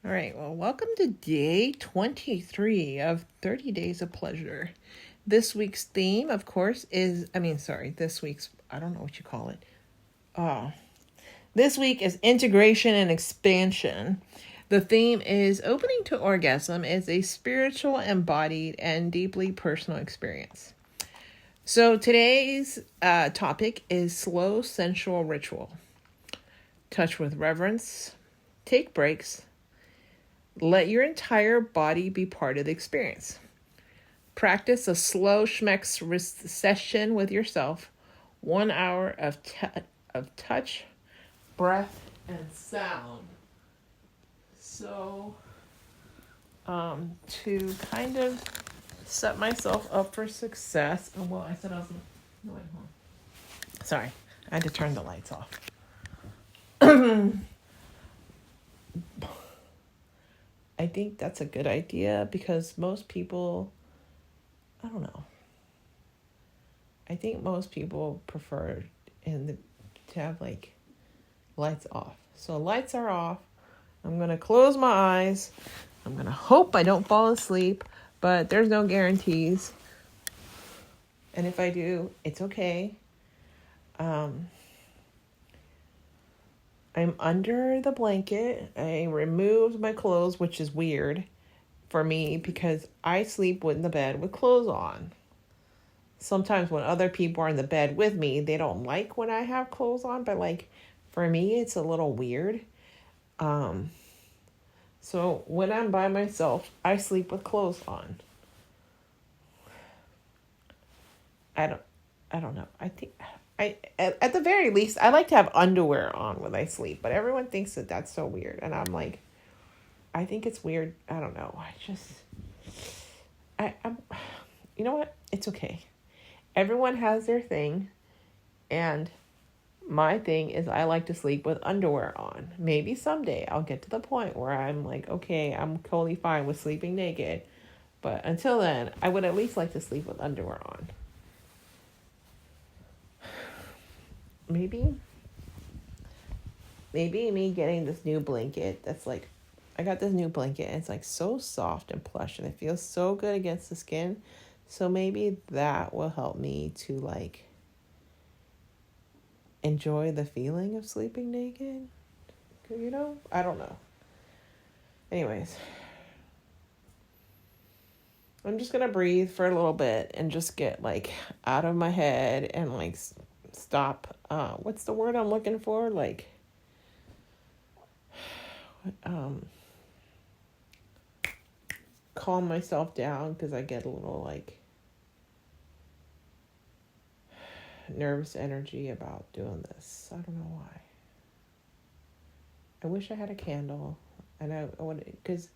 All right, well, welcome to day 23 of 30 Days of Pleasure. This week's theme, of course, this week's, I don't know what you call it. This week is integration and expansion. The theme is opening to orgasm is a spiritual, embodied, and deeply personal experience. So today's topic is slow sensual ritual. Touch with reverence, take breaks, let your entire body be part of the experience. Practice a slow schmex session with yourself. 1 hour of touch, breath, and sound. So, to kind of set myself up for success. Oh, well, I said I was... No, wait, hold on. Sorry, I had to turn the lights off. I think that's a good idea because most people, I don't know. I think most people prefer to have like lights off. So lights are off. I'm going to close my eyes. I'm going to hope I don't fall asleep, but there's no guarantees. And if I do, it's okay. I'm under the blanket. I removed my clothes, which is weird for me because I sleep in the bed with clothes on. Sometimes when other people are in the bed with me, they don't like when I have clothes on, but like for me, it's a little weird. So when I'm by myself, I sleep with clothes on. I don't know. I think at the very least, I like to have underwear on when I sleep, but everyone thinks that that's so weird. And I'm like, I think it's weird. I don't know. I'm, you know what? It's okay. Everyone has their thing. And my thing is I like to sleep with underwear on. Maybe someday I'll get to the point where I'm like, okay, I'm totally fine with sleeping naked. But until then, I would at least like to sleep with underwear on. Maybe me getting this new blanket that's like, I got this new blanket and it's like so soft and plush and it feels so good against the skin. So maybe that will help me to like enjoy the feeling of sleeping naked. You know, I don't know. Anyways, I'm just going to breathe for a little bit and just get like out of my head and like stop. What's the word I'm looking for? Like, calm myself down because I get a little like nervous energy about doing this. I don't know why. I wish I had a candle, and I would, because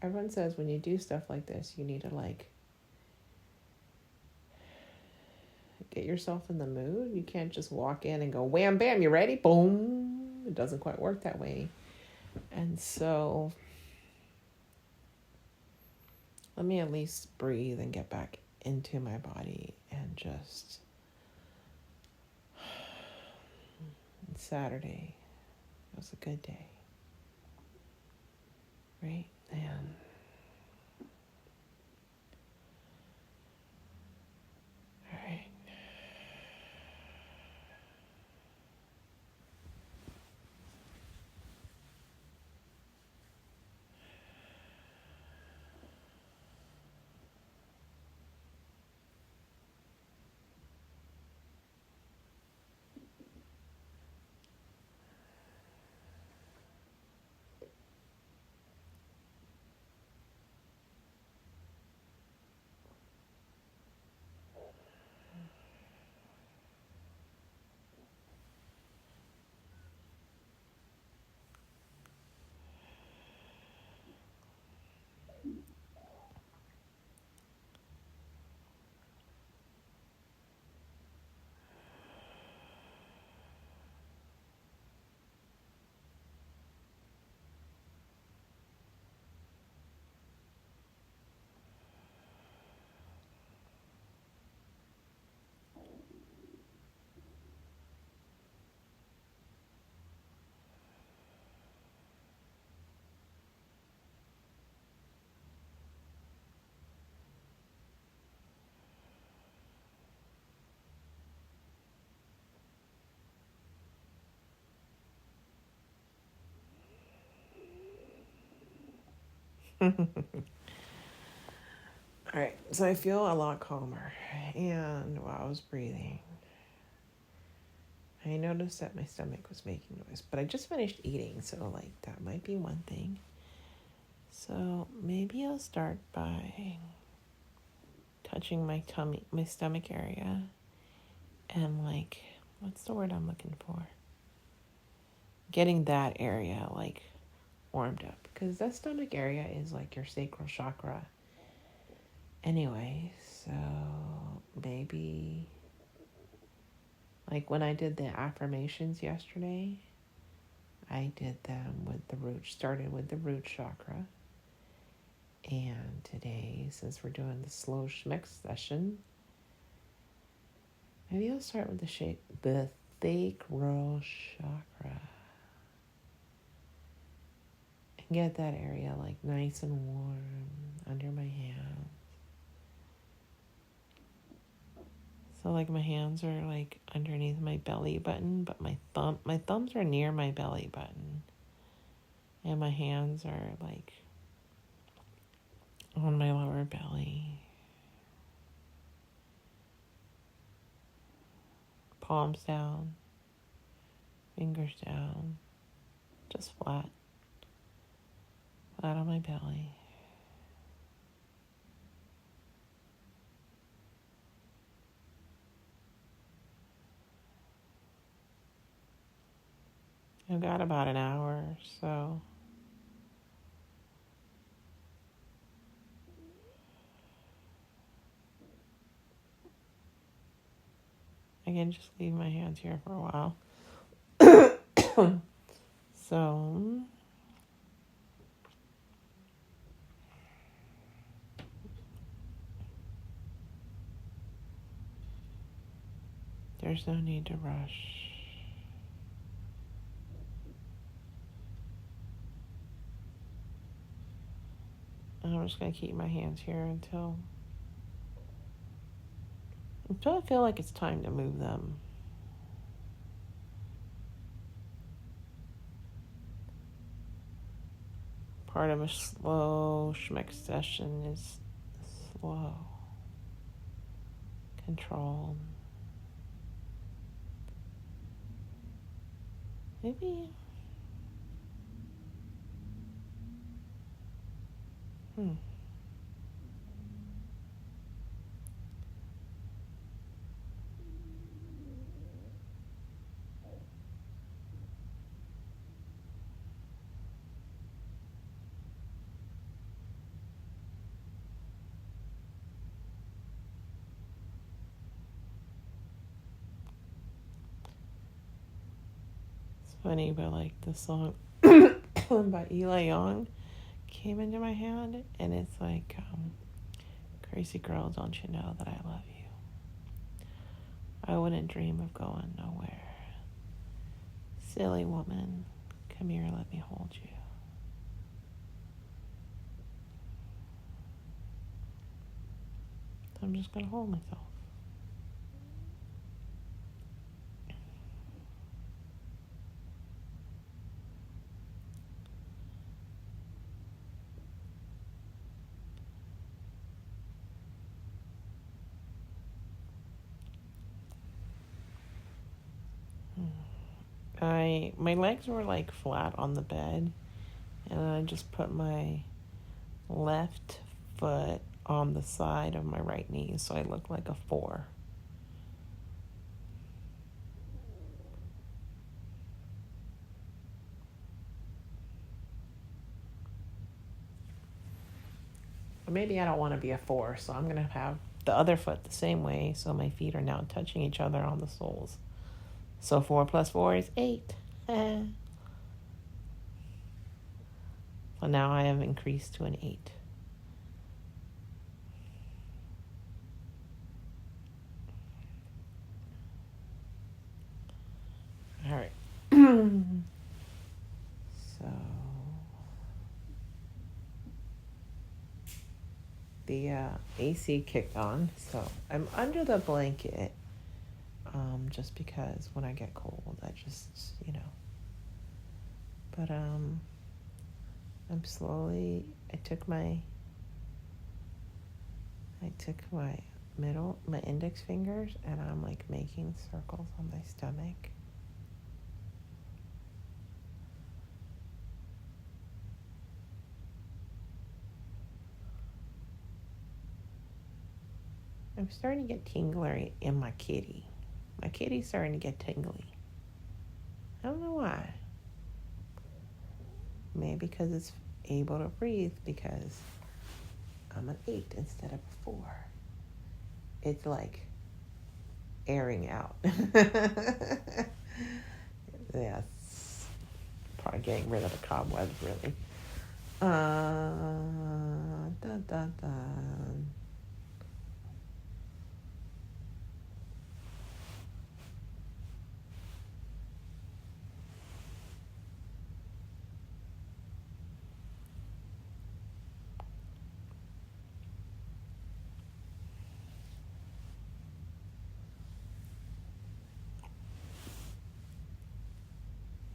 everyone says when you do stuff like this, you need to like get yourself in the mood. You can't just walk in and go wham bam, you ready? Boom. It doesn't quite work that way. And so let me at least breathe and get back into my body and just... It's Saturday. It was a good day. Right? And all right. All right, so I feel a lot calmer. And while I was breathing, I noticed that my stomach was making noise, but I just finished eating, so like that might be one thing. So maybe I'll start by touching my tummy, my stomach area, and like, what's the word I'm looking for? Getting that area like warmed up, because that stomach area is like your sacral chakra. Anyway, so maybe like when I did the affirmations yesterday, I did them with the root, started with the root chakra. And today, since we're doing the slow schmix session, maybe I'll start with the sacral chakra. And get that area like nice and warm under my hands. So like my hands are like underneath my belly button, but my thumbs are near my belly button. And my hands are like on my lower belly. Palms down, fingers down, just flat on my belly. I've got about an hour or so. I can just leave my hands here for a while. So, there's no need to rush. I'm just going to keep my hands here until I feel like it's time to move them. Part of a slow schmix session is slow, controlled. Maybe. It's funny, but like the song by Ayla came into my head, and it's like, crazy girl, don't you know that I love you? I wouldn't dream of going nowhere. Silly woman, come here, let me hold you. I'm just going to hold myself. My legs were like flat on the bed, and I just put my left foot on the side of my right knee, so I look like a 4. But maybe I don't want to be a 4, so I'm going to have the other foot the same way, so my feet are now touching each other on the soles. So 4 plus 4 is 8. So now I have increased to an 8. All right. So the AC kicked on, so I'm under the blanket, just because when I get cold, I just, But I'm slowly, I took my my index fingers, and I'm like making circles on my stomach. I'm starting to get tingly in my kitty. My kitty's starting to get tingly. I don't know why. Maybe because it's able to breathe, because I'm an 8 instead of a 4. It's like airing out. Yeah, it's probably getting rid of the cobwebs, really. Dun, dun, dun.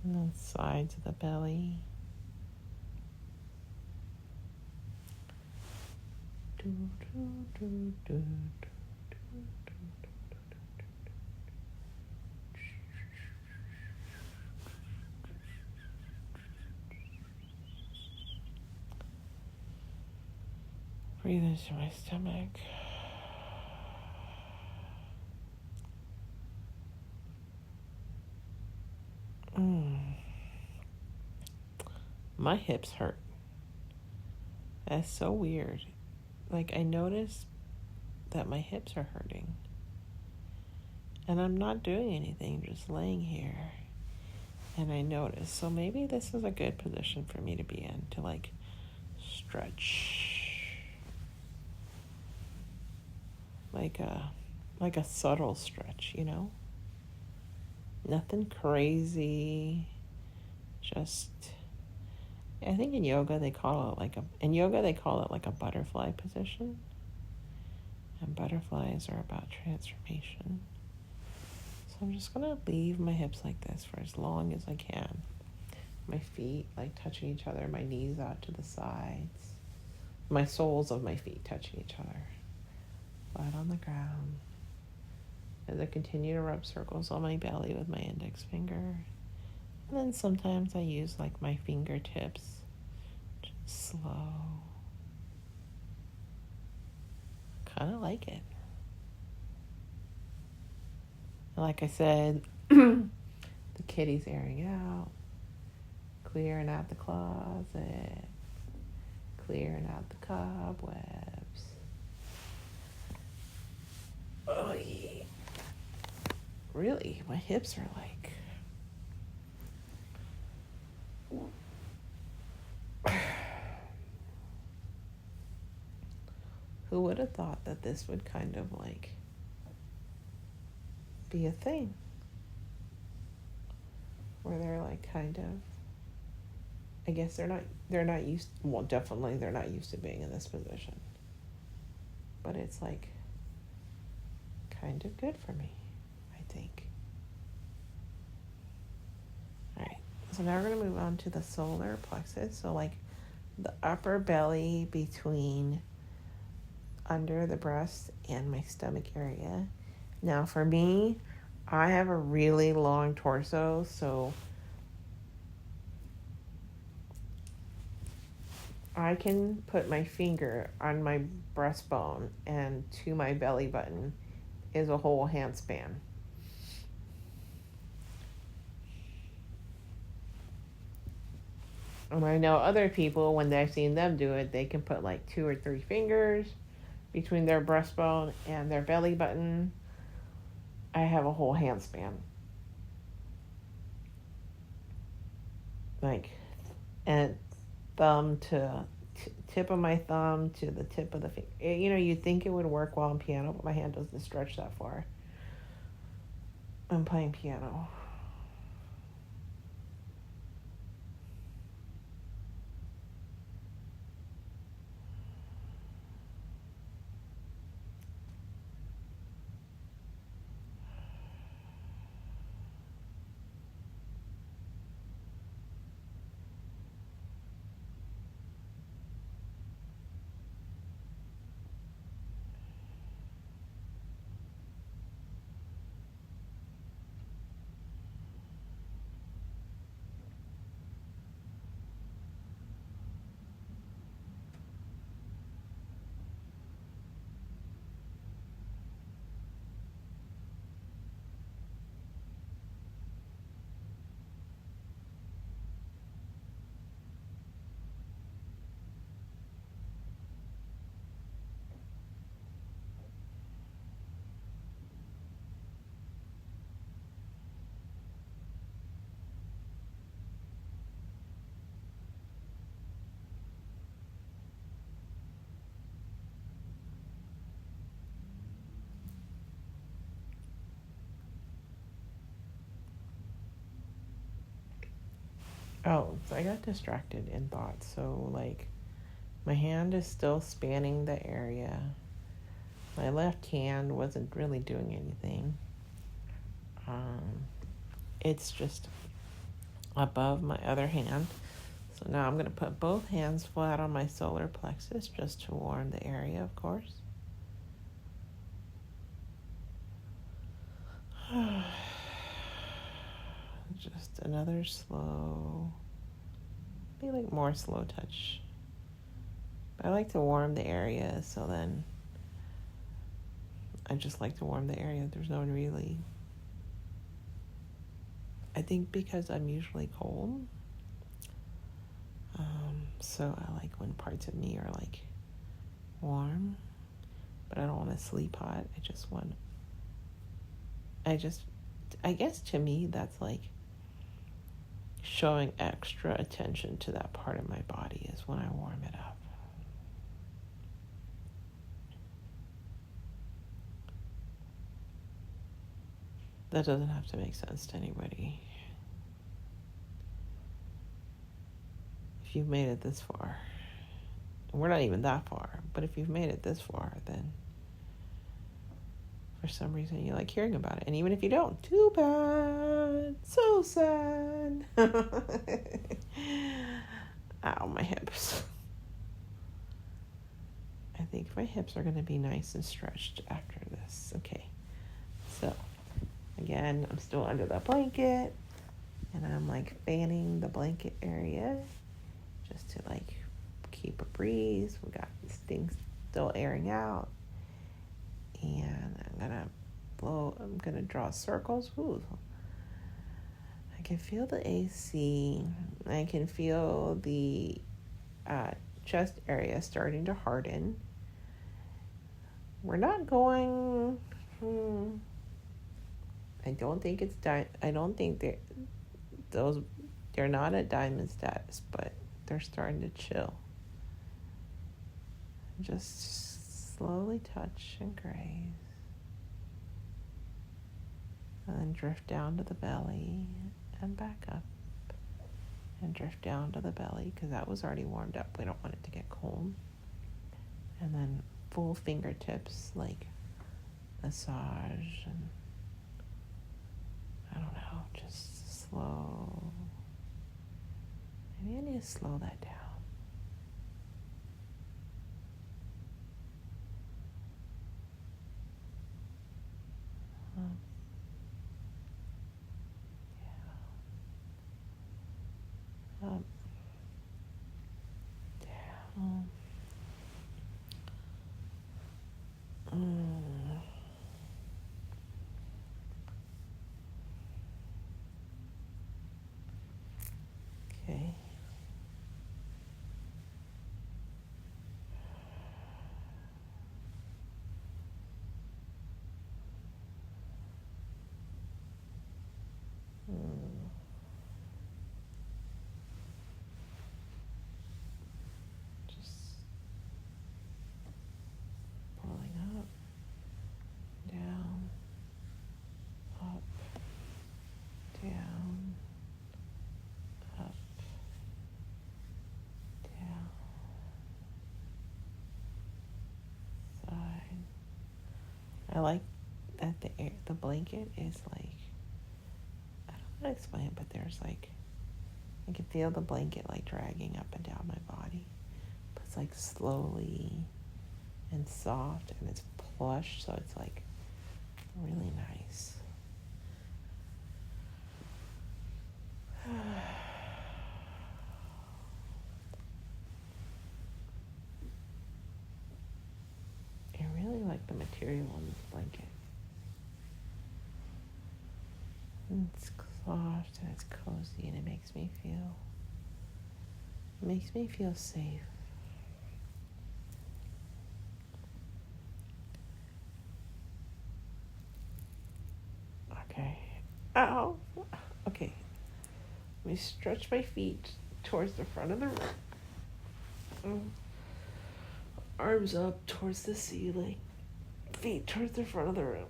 And then sides of the belly. Breathe into my stomach. My hips hurt. That's so weird. Like, I noticed that my hips are hurting. And I'm not doing anything, just laying here. And I noticed. So maybe this is a good position for me to be in, to like stretch. Like a subtle stretch, you know? Nothing crazy. Just, I think in yoga they call it like a butterfly position. And butterflies are about transformation. So I'm just gonna leave my hips like this for as long as I can. My feet like touching each other, my knees out to the sides. My soles of my feet touching each other. Flat on the ground. As I continue to rub circles on my belly with my index finger. And then sometimes I use like my fingertips. Just slow. Kind of like it. Like I said, the kitty's airing out. Clearing out the closet. Clearing out the cobwebs. Oh, yeah. Really, my hips are like... Who would have thought that this would kind of like be a thing? Where they're like kind of... I guess they're not used... Well, definitely they're not used to being in this position. But it's like kind of good for me, I think. Alright, so now we're going to move on to the solar plexus. So like the upper belly between under the breast and my stomach area. Now for me, I have a really long torso, so I can put my finger on my breastbone, and to my belly button is a whole hand span. And I know other people, when I've seen them do it, they can put like 2 or 3 fingers between their breastbone and their belly button. I have a whole hand span. Like, and thumb to tip of my thumb to the tip of the finger. You know, you'd think it would work while I'm piano, but my hand doesn't stretch that far. I'm playing piano. Oh, so I got distracted in thought. So, like, my hand is still spanning the area. My left hand wasn't really doing anything. It's just above my other hand. So now I'm going to put both hands flat on my solar plexus just to warm the area, of course. Just another slow, maybe like more slow touch. But I like to warm the area, so then I just like to warm the area. There's no really, I think because I'm usually cold. So I like when parts of me are like warm, but I don't want to sleep hot. I guess to me that's like showing extra attention to that part of my body is when I warm it up. That doesn't have to make sense to anybody. If you've made it this far, we're not even that far, but if you've made it this far, then for some reason you like hearing about it. And even if you don't, too bad. So sad. Ow, my hips. I think my hips are going to be nice and stretched after this. Okay. So, again, I'm still under the blanket. And I'm like fanning the blanket area just to like keep a breeze. We got these things still airing out. And I'm gonna draw circles. Ooh. I can feel the AC. I can feel the chest area starting to harden. We're not going. I don't think it's I don't think they're not at diamond status, but they're starting to chill. Just slowly touch and graze. And then drift down to the belly and back up. And drift down to the belly because that was already warmed up. We don't want it to get cold. And then full fingertips, like massage and I don't know, just slow. Maybe I need to slow that down. Up, down. Okay. Just pulling up, down, up, down, up, down, side. I like that the blanket is like, I don't know how to explain it, but there's like, I can feel the blanket like dragging up and down my body. But it's like slowly and soft and it's plush, so it's like really nice. I really like the material on this blanket. It's soft and it's cozy and it makes me feel safe. Okay. Ow. Okay. Let me stretch my feet towards the front of the room. Arms up towards the ceiling. Feet towards the front of the room.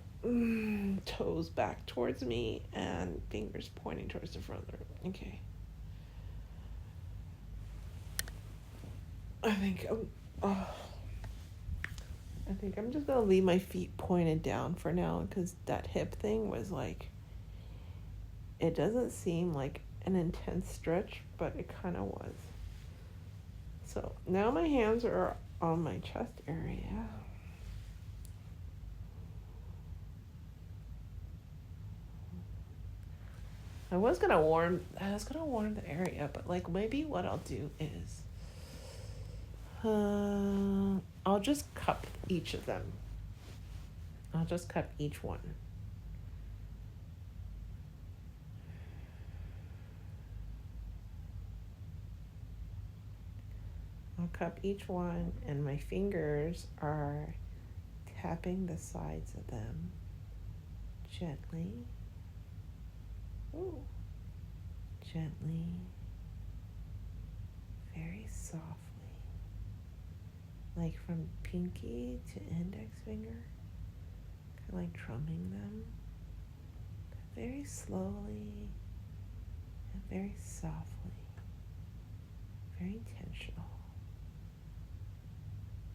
Toes back towards me and fingers pointing towards the front of the room. Okay. I think I'm just gonna leave my feet pointed down for now because that hip thing was like, it doesn't seem like an intense stretch, but it kind of was. So now my hands are on my chest area. I was gonna warm the area, but like maybe what I'll do is, I'll just cup each of them. I'll just cup each one. I'll cup each one, and my fingers are tapping the sides of them gently. Ooh. Gently, very softly, like from pinky to index finger, kind of like drumming them, very slowly and very softly, very intentional.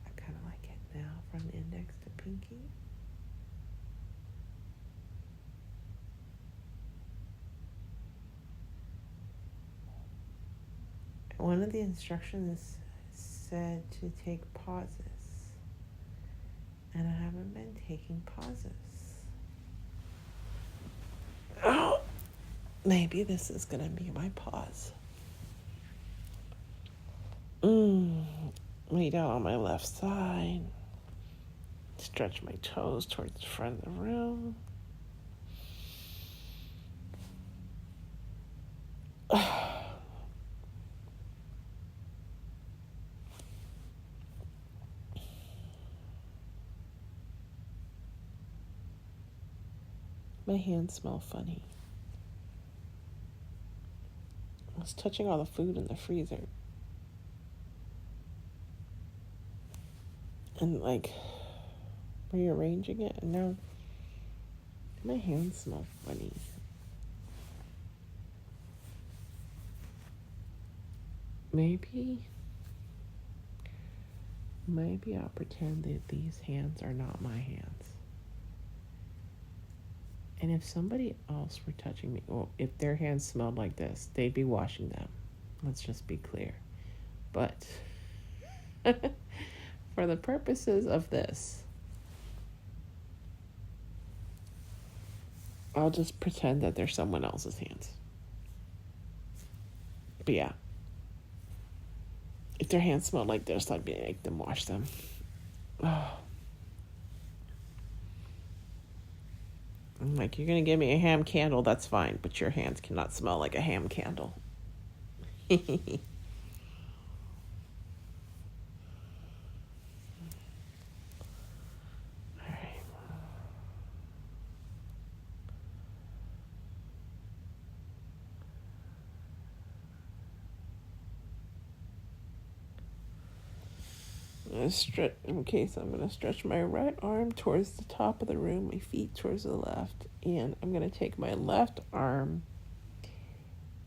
I kind of like it now from index to pinky. One of the instructions said to take pauses, and I haven't been taking pauses. Oh, maybe this is gonna be my pause. Lay down on my left side. Stretch my toes towards the front of the room. My hands smell funny. I was touching all the food in the freezer. And like rearranging it, and now my hands smell funny. Maybe I'll pretend that these hands are not my hands. And if somebody else were touching me, well, if their hands smelled like this, they'd be washing them. Let's just be clear. But for the purposes of this, I'll just pretend that they're someone else's hands. But yeah, if their hands smelled like this, I'd make them wash them. Oh. I'm like, you're going to give me a ham candle, that's fine, but your hands cannot smell like a ham candle. All right. Okay, so I'm going to stretch my right arm towards the top of the room, my feet towards the left, and I'm going to take my left arm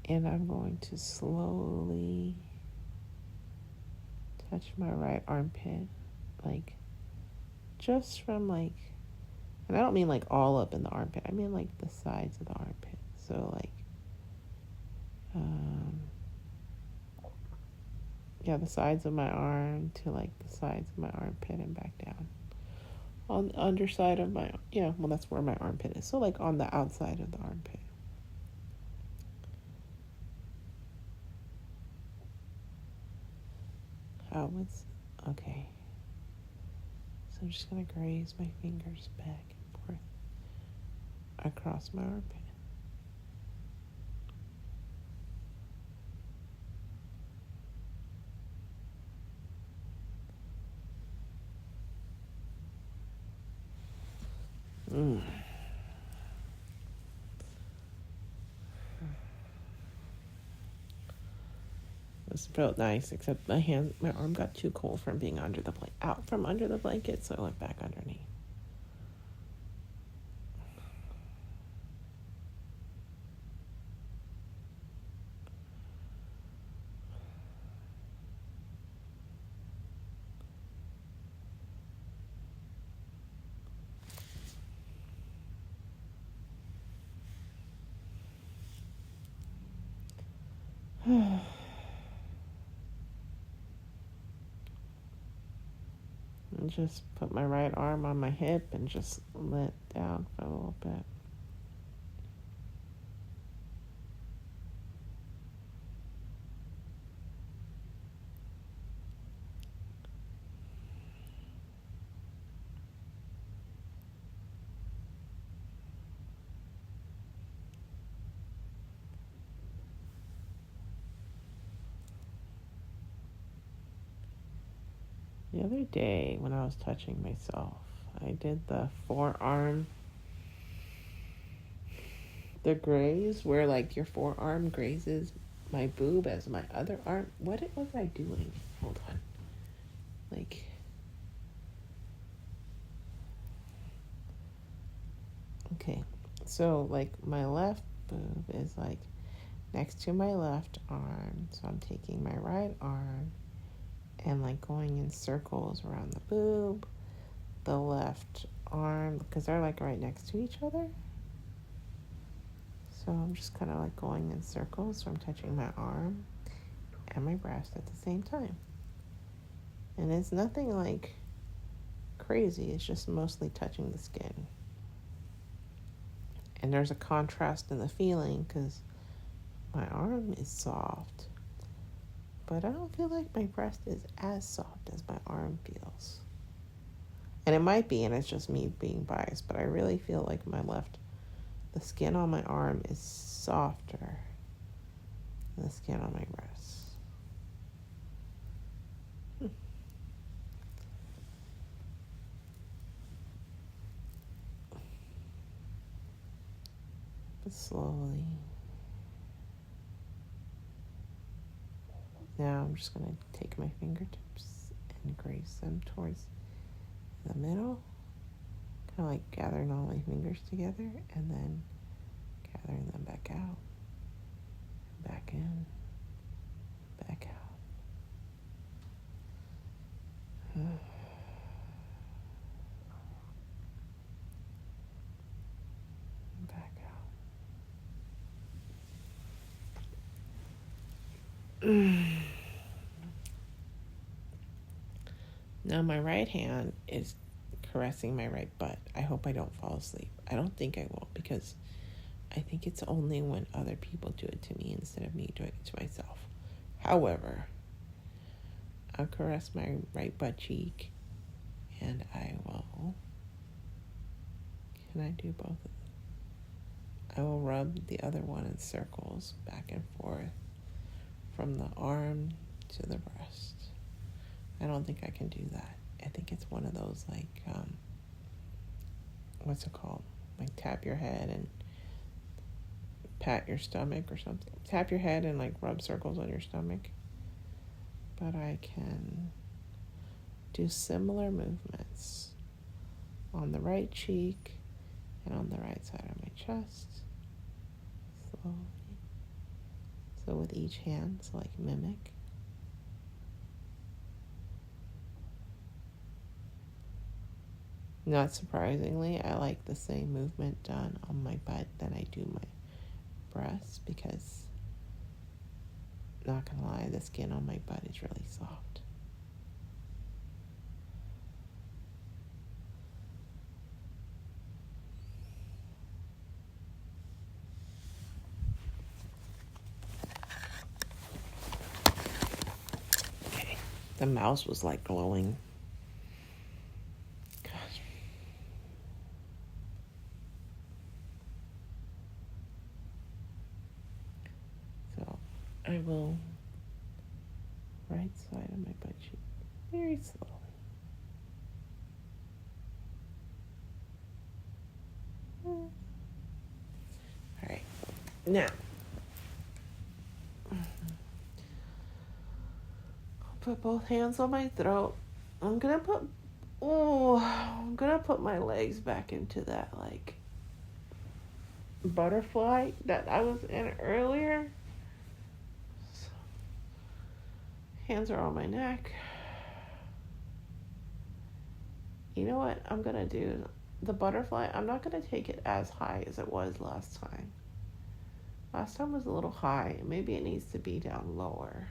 and I'm going to slowly touch my right armpit, like just from like, and I don't mean like all up in the armpit, I mean like the sides of the armpit. So like, yeah, the sides of my arm to like the sides of my armpit and back down. On the underside of my, yeah, well, that's where my armpit is. So like on the outside of the armpit. Okay. So I'm just going to graze my fingers back and forth across my armpit. This felt nice, except my arm got too cold from being out from under the blanket, so I went back underneath. And just put my right arm on my hip and just let down for a little bit. The other day when I was touching myself, I did the forearm, the graze, where like your forearm grazes my boob as my other arm. What was I doing? Hold on. Like, okay. So like my left boob is like next to my left arm. So I'm taking my right arm and like going in circles around the boob, the left arm, because they're like right next to each other. So I'm just kind of like going in circles. So I'm touching my arm and my breast at the same time. And it's nothing like crazy. It's just mostly touching the skin. And there's a contrast in the feeling because my arm is soft, but I don't feel like my breast is as soft as my arm feels. And it might be, and it's just me being biased, but I really feel like the skin on my arm is softer than the skin on my breast. But slowly. Now I'm just going to take my fingertips and graze them towards the middle. Kind of like gathering all my fingers together and then gathering them back out. Back in. Back out. Back out. Now my right hand is caressing my right butt. I hope I don't fall asleep. I don't think I will because I think it's only when other people do it to me instead of me doing it to myself. However, I'll caress my right butt cheek and I will... Can I do both of them? I will rub the other one in circles back and forth from the arm to the breast. I don't think I can do that. I think it's one of those like, what's it called? Like tap your head and pat your stomach or something. Tap your head and like rub circles on your stomach. But I can do similar movements on the right cheek and on the right side of my chest. Slowly. So with each hand, so like mimic. Not surprisingly, I like the same movement done on my butt than I do my breasts because, not gonna lie, the skin on my butt is really soft. Okay, the mouse was like glowing. I will right side of my butt cheek very slowly. All right, now I'll put both hands on my throat. I'm gonna put my legs back into that like butterfly that I was in earlier. Hands are on my neck. You know what I'm gonna do? The butterfly, I'm not gonna take it as high as it was last time. Last time was a little high. Maybe it needs to be down lower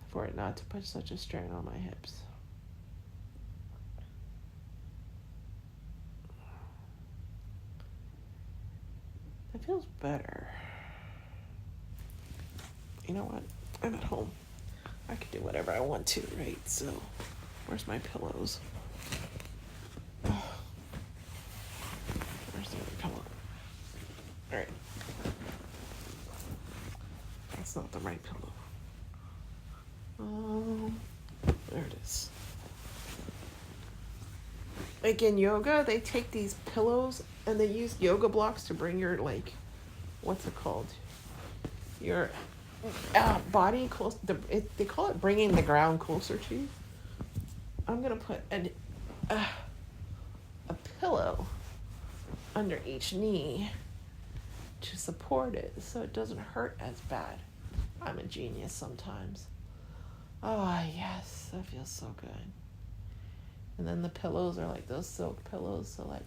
for it not to put such a strain on my hips. That feels better. You know what? I'm at home. I can do whatever I want to, right? So, where's my pillows? Where's the other pillow? Alright. That's not the right pillow. There it is. Like in yoga, they take these pillows and they use yoga blocks to bring your, like, what's it called? Your body close. They call it bringing the ground closer to you. I'm gonna put a pillow under each knee to support it so it doesn't hurt as bad. I'm a genius sometimes. Oh, yes, that feels so good. And then the pillows are like those silk pillows, so like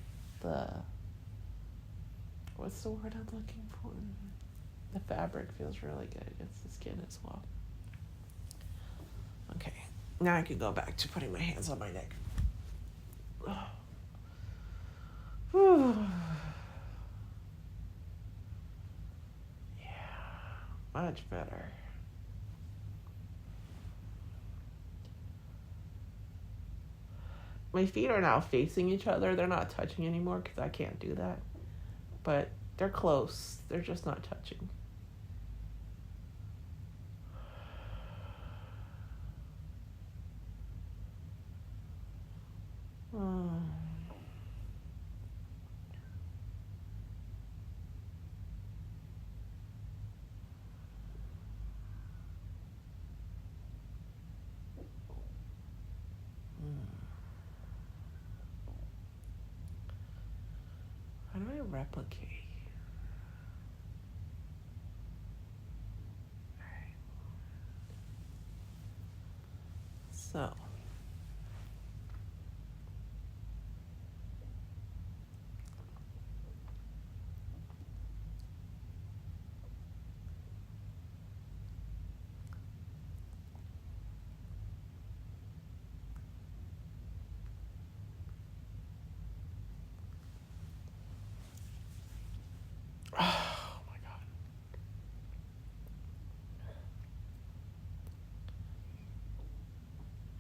what's the word I'm looking for? The fabric feels really good against the skin as well. Okay, now I can go back to putting my hands on my neck. Yeah, much better. My feet are now facing each other. They're not touching anymore because I can't do that. But they're close. They're just not touching. How do I replicate? Alright. So. Oh my God.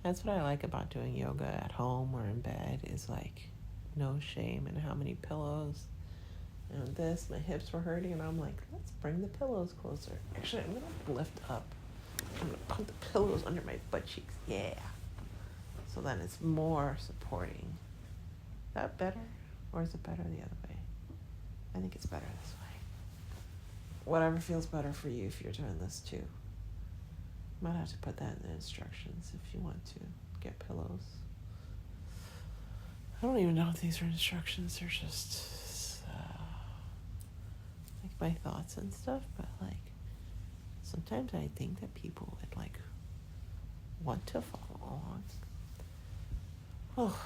That's what I like about doing yoga at home or in bed is like no shame in how many pillows. And this, my hips were hurting, and I'm like, let's bring the pillows closer. Actually, I'm going to lift up. I'm going to put the pillows under my butt cheeks. Yeah. So then it's more supporting. Is that better? Or is it better the other way? I think it's better this way. Whatever feels better for you if you're doing this too. Might have to put that in the instructions if you want to get pillows. I don't even know if these are instructions. They're just like my thoughts and stuff. But like sometimes I think that people would like want to follow along. Oh,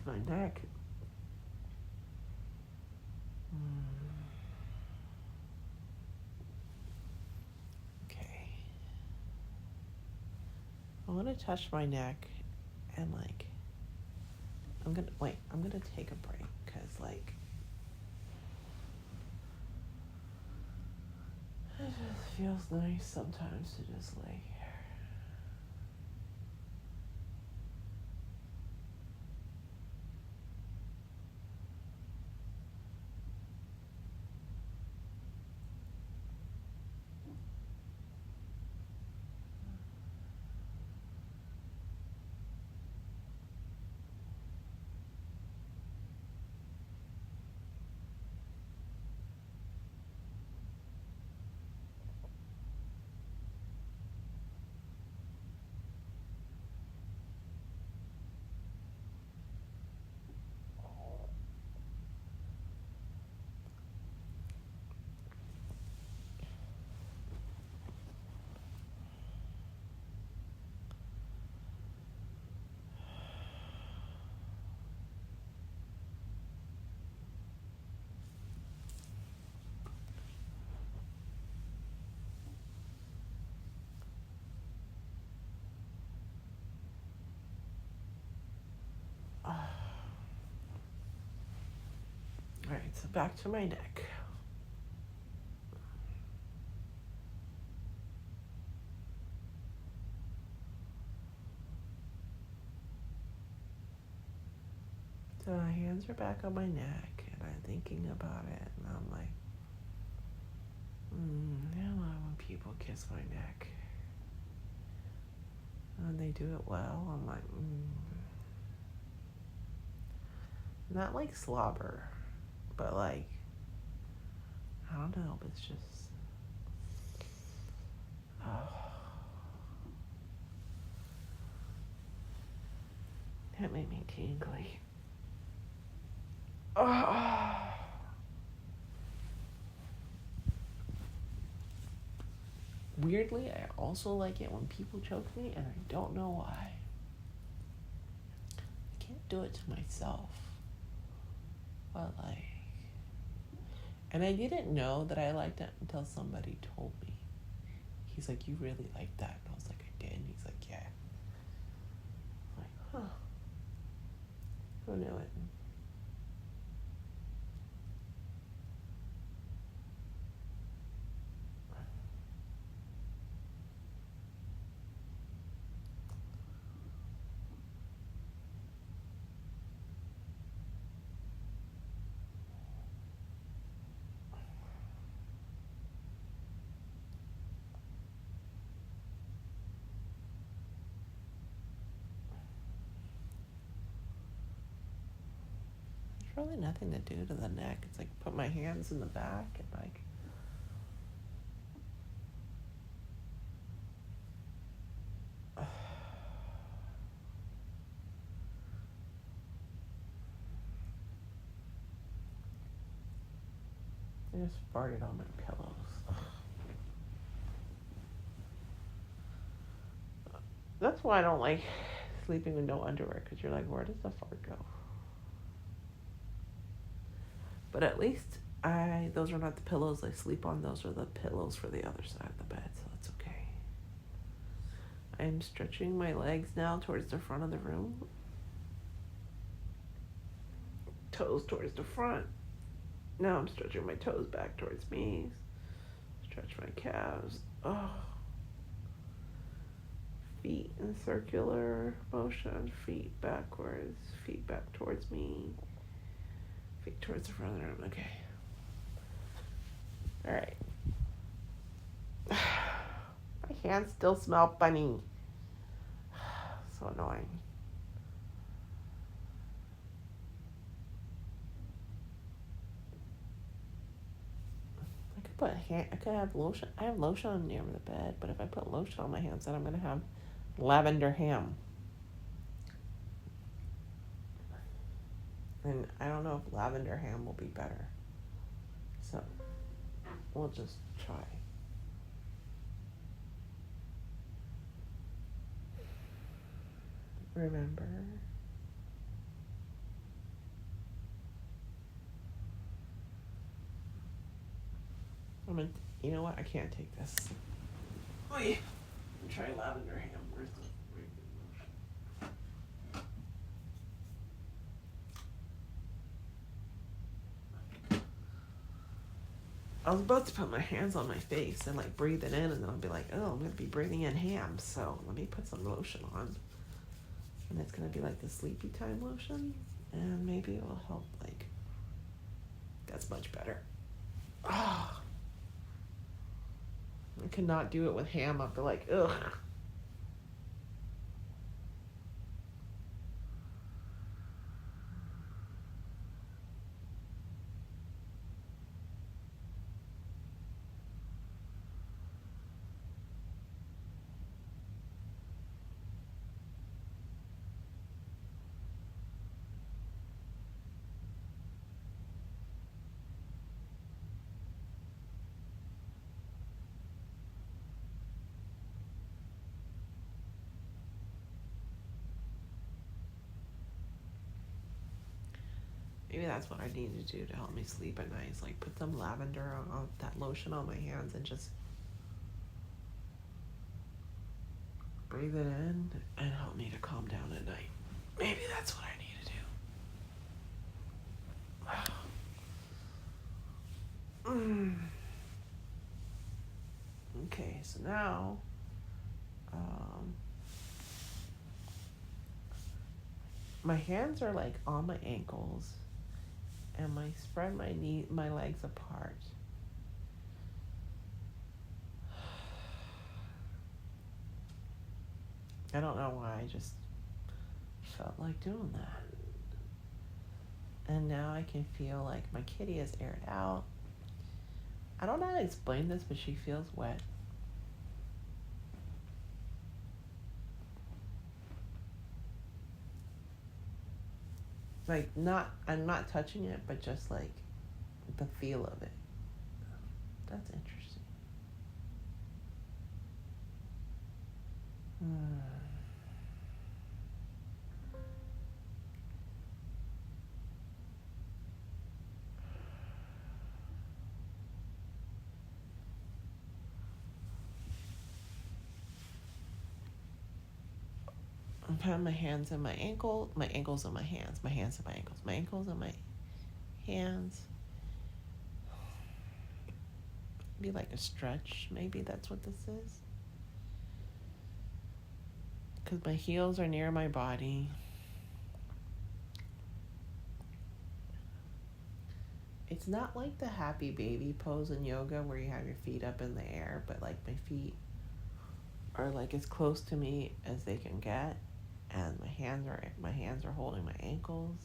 my neck. Okay. I want to touch my neck and like, I'm going to take a break because like, it just feels nice sometimes to just lay here. Alright, so back to my neck. So my hands are back on my neck, and I'm thinking about it, and I'm like, I love when people kiss my neck. And they do it well. I'm like, Not like slobber, but like, I don't know, but it's just, that made me tingly. Weirdly, I also like it when people choke me, and I don't know why. I can't do it to myself. But like, and I didn't know that I liked it until somebody told me. He's like, you really like that? And I was like, I did. And he's like, yeah. I'm like, huh. Who knew it? There's really nothing to do to the neck. It's like put my hands in the back and like, I just farted on my pillows. That's why I don't like sleeping with no underwear, because you're like, where does the fart go? But at least those are not the pillows I sleep on. Those are the pillows for the other side of the bed, so that's okay. I'm stretching my legs now towards the front of the room. Toes towards the front. Now I'm stretching my toes back towards me. Stretch my calves. Feet in circular motion. Feet backwards. Feet back towards me. Feet towards the front of the room. Okay. Alright. My hands still smell funny. So annoying. I could have lotion. I have lotion near the bed, but if I put lotion on my hands, then I'm gonna have lavender ham. And I don't know if lavender ham will be better. So we'll just try. Remember. You know what? I can't take this. Oh yeah. Try lavender ham. Where's the I was about to put my hands on my face and like breathe it in, and then I'll be like, oh, I'm gonna be breathing in ham. So let me put some lotion on, and it's gonna be like the sleepy time lotion, and maybe it will help. Like, that's much better. I cannot do it with ham. I'll be like, ugh. Maybe that's what I need to do to help me sleep at night. Is like put some lavender on that lotion on my hands and just breathe it in and help me to calm down at night. Maybe that's what I need to do. Okay, so now my hands are like on my ankles, and I spread my legs apart. I don't know why, I just felt like doing that. And now I can feel like my kitty is aired out. I don't know how to explain this, but she feels wet. Like, I'm not touching it, but just like the feel of it. That's interesting. I'm putting my hands on my ankles on my hands, my hands on my ankles, my ankles on my hands. Be like a stretch, maybe that's what this is. Because my heels are near my body. It's not like the happy baby pose in yoga where you have your feet up in the air, but like my feet are like as close to me as they can get, and my hands are holding my ankles.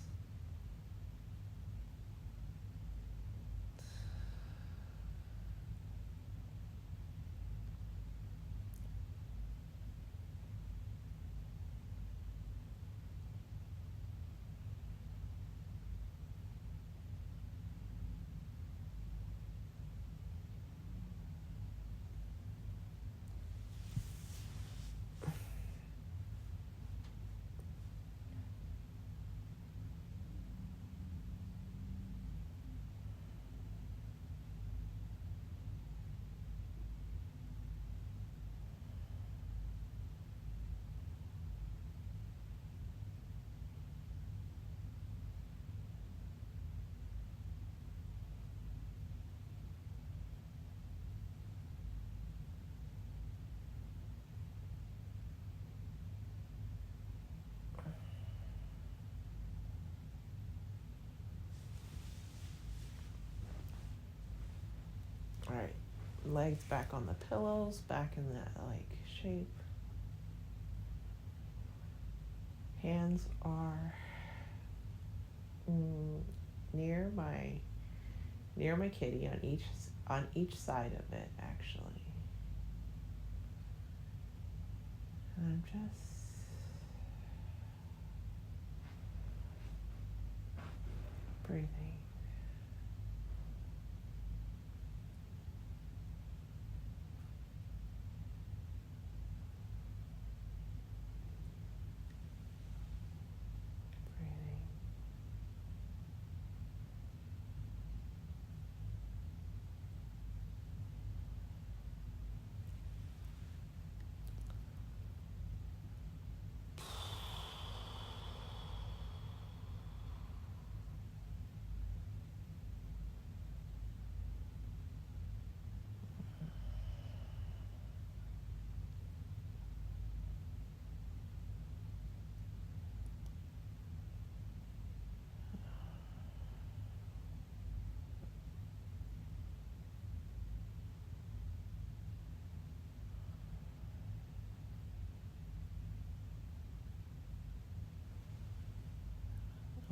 All right, legs back on the pillows, back in that like shape. Hands are near my kitty on each side of it, actually. And I'm just breathing.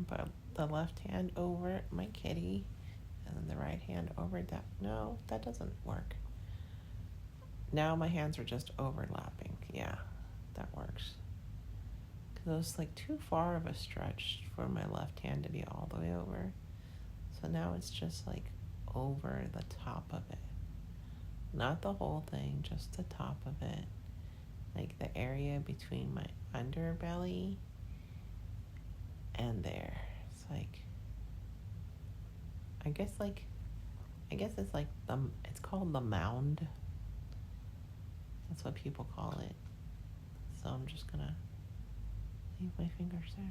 Put the left hand over my kitty, and then the right hand over that. No, that doesn't work. Now my hands are just overlapping. Yeah, that works. Because it was like too far of a stretch for my left hand to be all the way over. So now it's just like over the top of it. Not the whole thing, just the top of it. Like the area between my underbelly and there. It's like, I guess it's like it's called the mound. That's what people call it. So I'm just gonna leave my fingers there.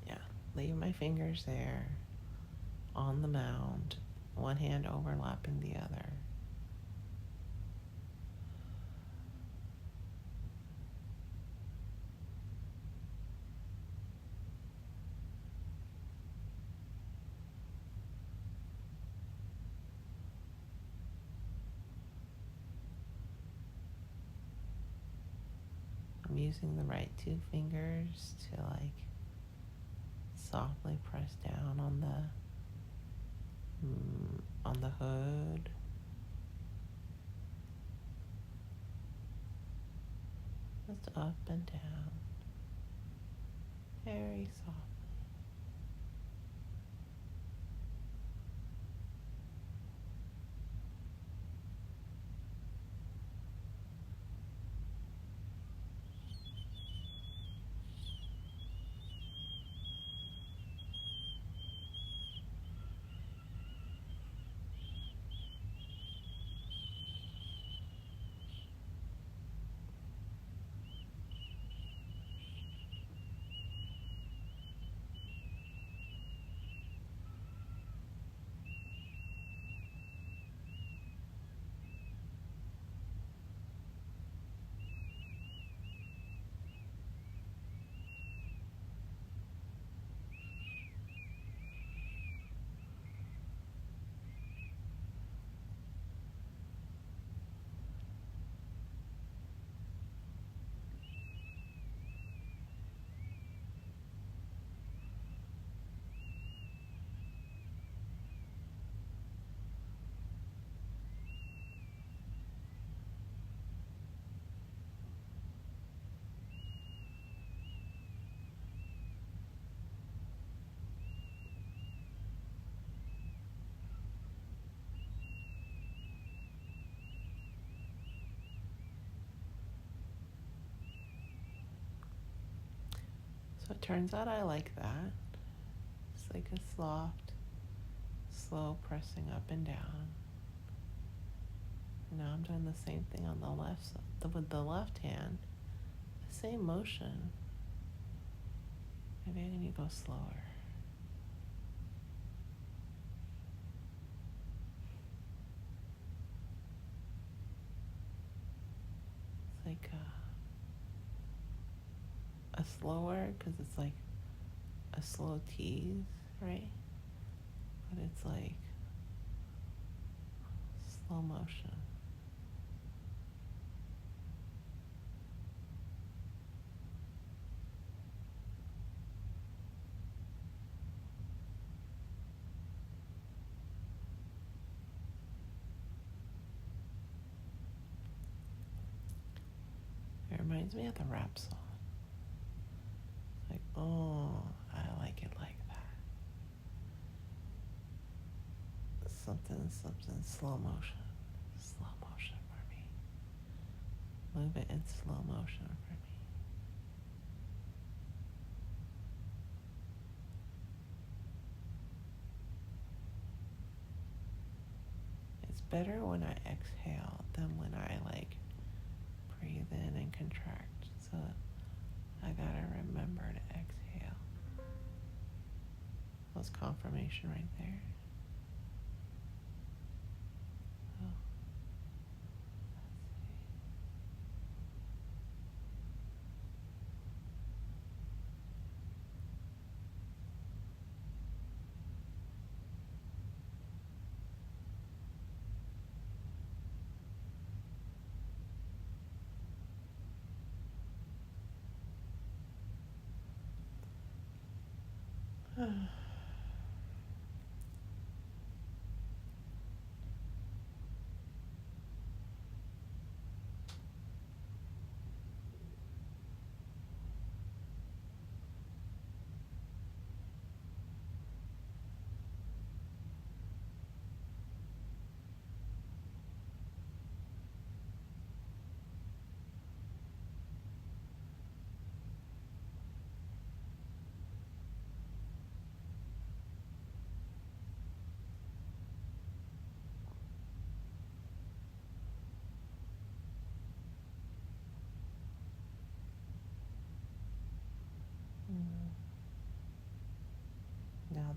Yeah, leave my fingers there on the mound, one hand overlapping the other. I'm using the right two fingers to softly press down on the hood. Just up and down, very soft. So it turns out I like that. It's like a soft, slow pressing up and down. Now I'm doing the same thing on the left side with the left hand. The same motion. Maybe I need to go slower. It's like a slower, because it's like a slow tease, right? But it's like slow motion. It reminds me of the rap song. It's like, oh, I like it like that. Something, slow motion. Slow motion for me. Move it in slow motion for me. It's better when I exhale than when I breathe in and contract. So I gotta remember to exhale. That's confirmation right there. Oh.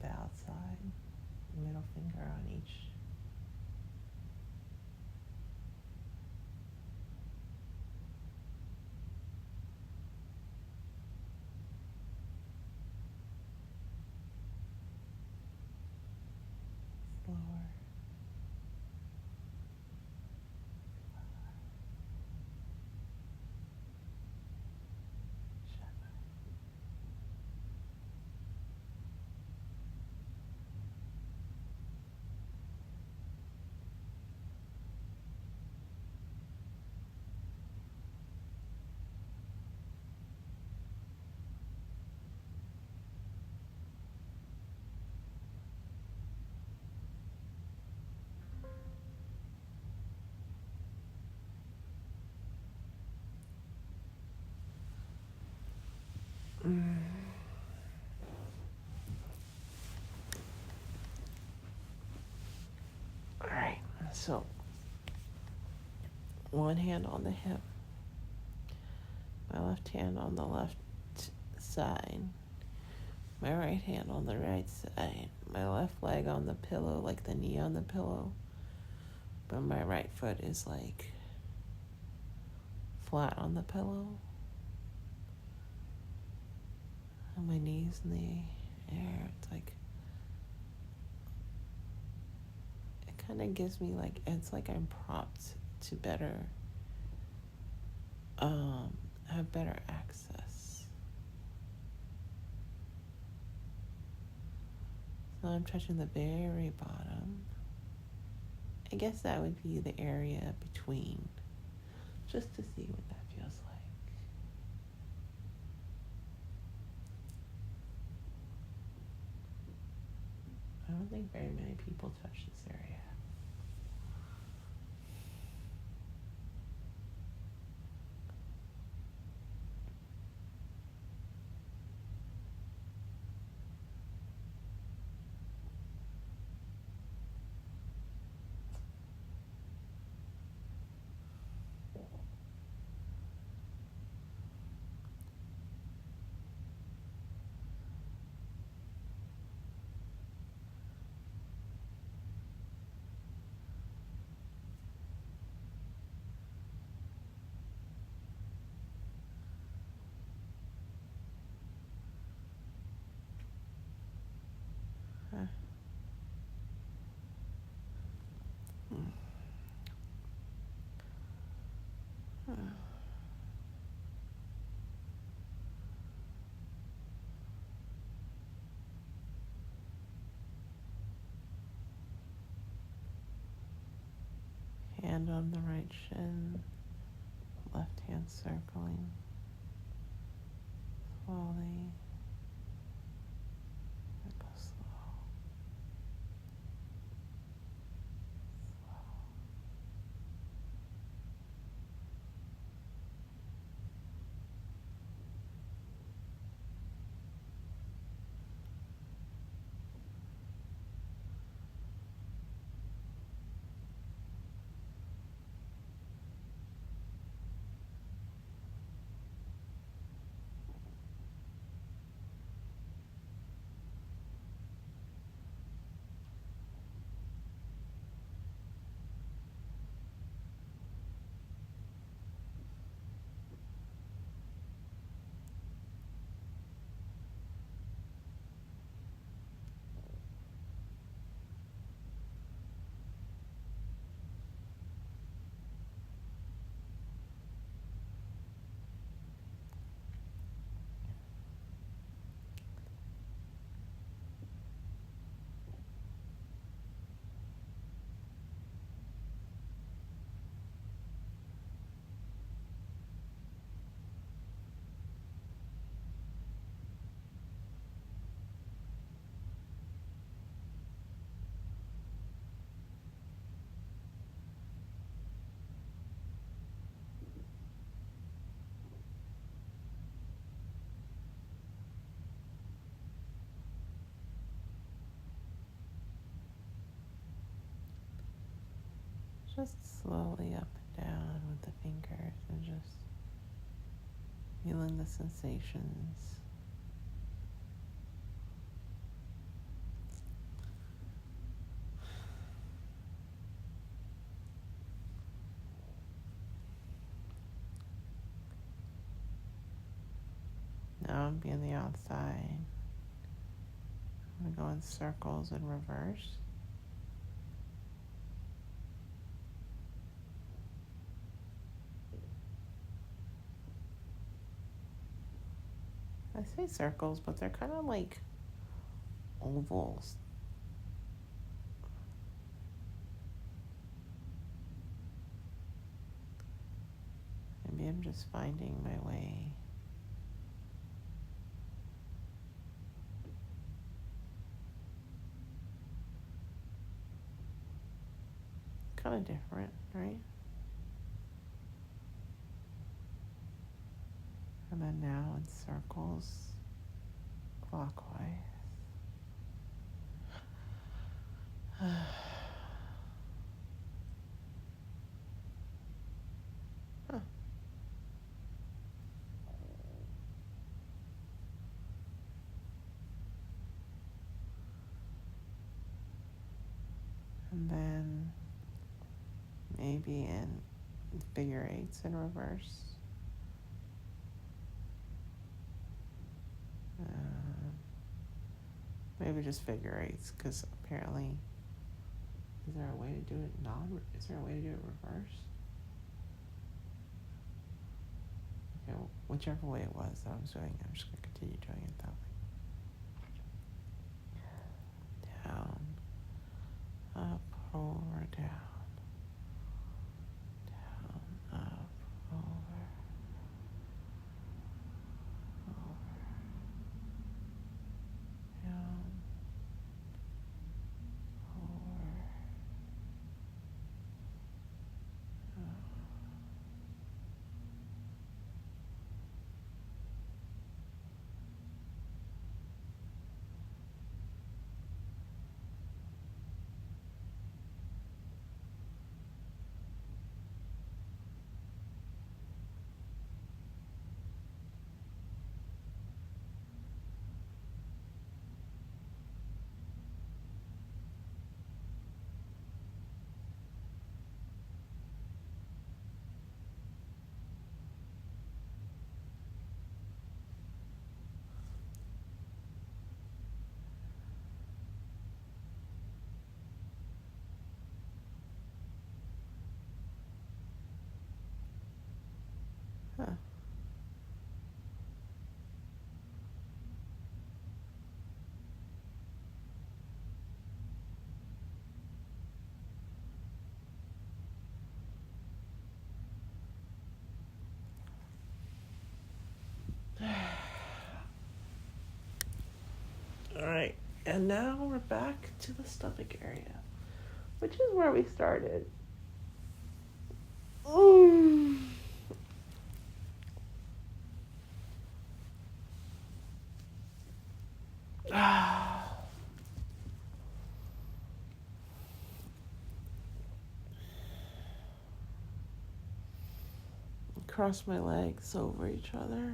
the outside, middle finger on each. Slower. All right, so one hand on the hip, my left hand on the left side, my right hand on the right side, my left leg on the pillow, like the knee on the pillow, but my right foot is like flat on the pillow, and my knees in the air. It's like, it kind of gives me like, it's like I'm propped to better have better access. So I'm touching the very bottom. I guess that would be the area between, just to see what that feels like. I don't think very many people touch this area. Hand on the right shin, left hand circling slowly. Go slow. Just slowly up and down with the fingers and just feeling the sensations. bumpy on the outside. I'm going to go in circles in reverse. I say circles, but they're kind of like ovals. Maybe I'm just finding my way. Kind of different, right? And then now in circles, clockwise. Huh. And then maybe in figure eights in reverse. Maybe just figure eights, because apparently, is there a way to do it is there a way to do it reverse? Okay, well, whichever way it was that I was doing, I'm just going to continue doing it that way. Down, up, over, down, up, over, down, over, huh. All right, and now we're back to the stomach area, which is where we started. Ooh. Cross my legs over each other.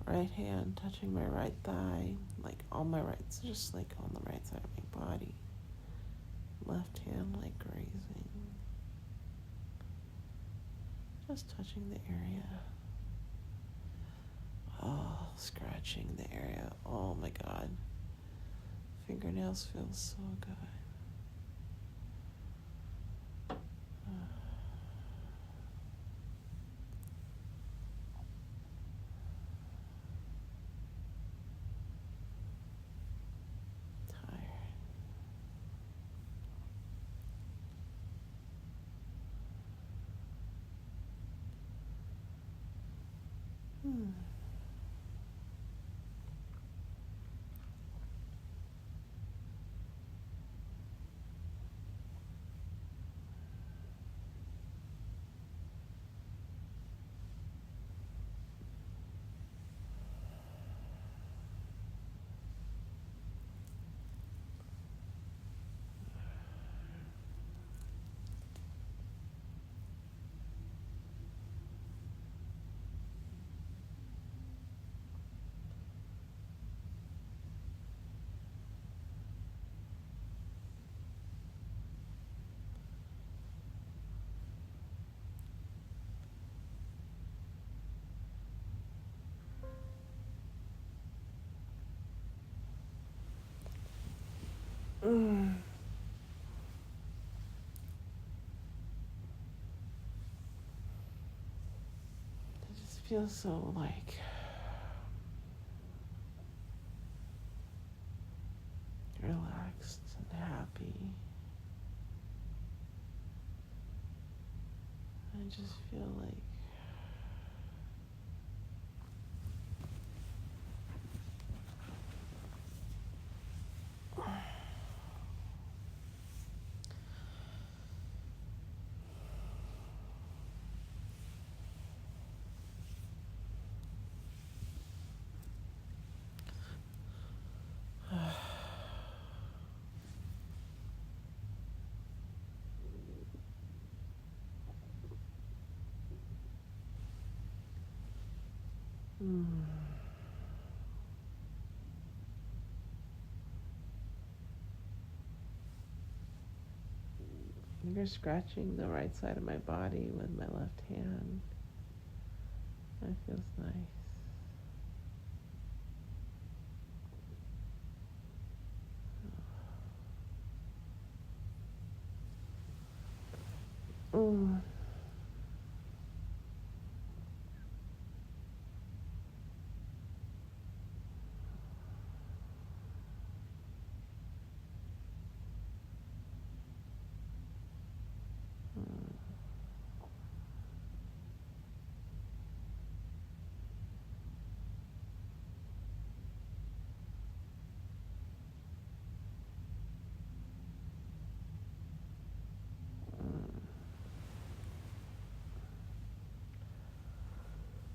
Right hand touching my right thigh, like on my right, just like on the right side of my body. Left hand like grazing. Just touching the area. Oh, scratching the area. Oh my God. Fingernails feel so good. Tired. just feel so like relaxed and happy. I just feel like I'm just scratching the right side of my body with my left hand. That feels nice.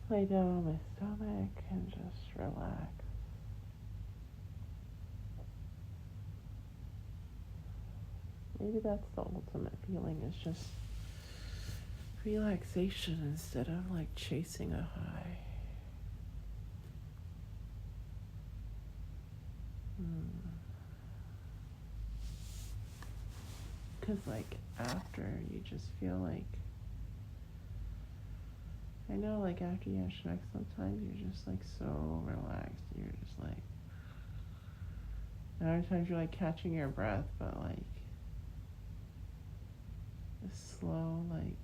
Lay down on my stomach and just relax. Maybe that's the ultimate feeling, is just relaxation instead of like chasing a high. Because like after you just feel like, I know like after you have sex sometimes you're just like so relaxed. You're just like, and other times you're like catching your breath, but like a slow like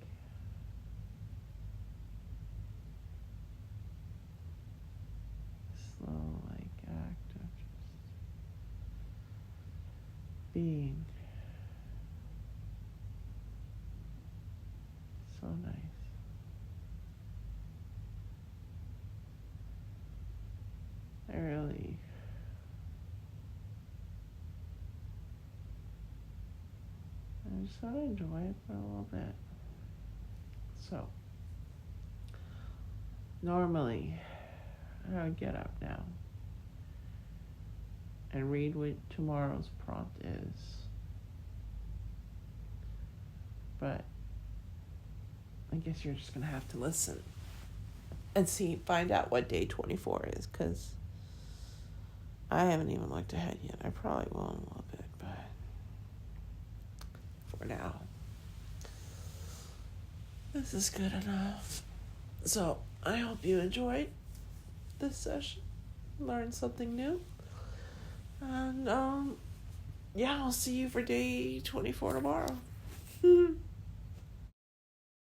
act of just being. So nice. I just want to enjoy it for a little bit. So, normally, I would get up now and read what tomorrow's prompt is. But I guess you're just going to have to listen and find out what day 24 is, because I haven't even looked ahead yet. I probably will in a little bit, but for now, this is good enough. So I hope you enjoyed this session, learned something new, and yeah, I'll see you for day 24 tomorrow.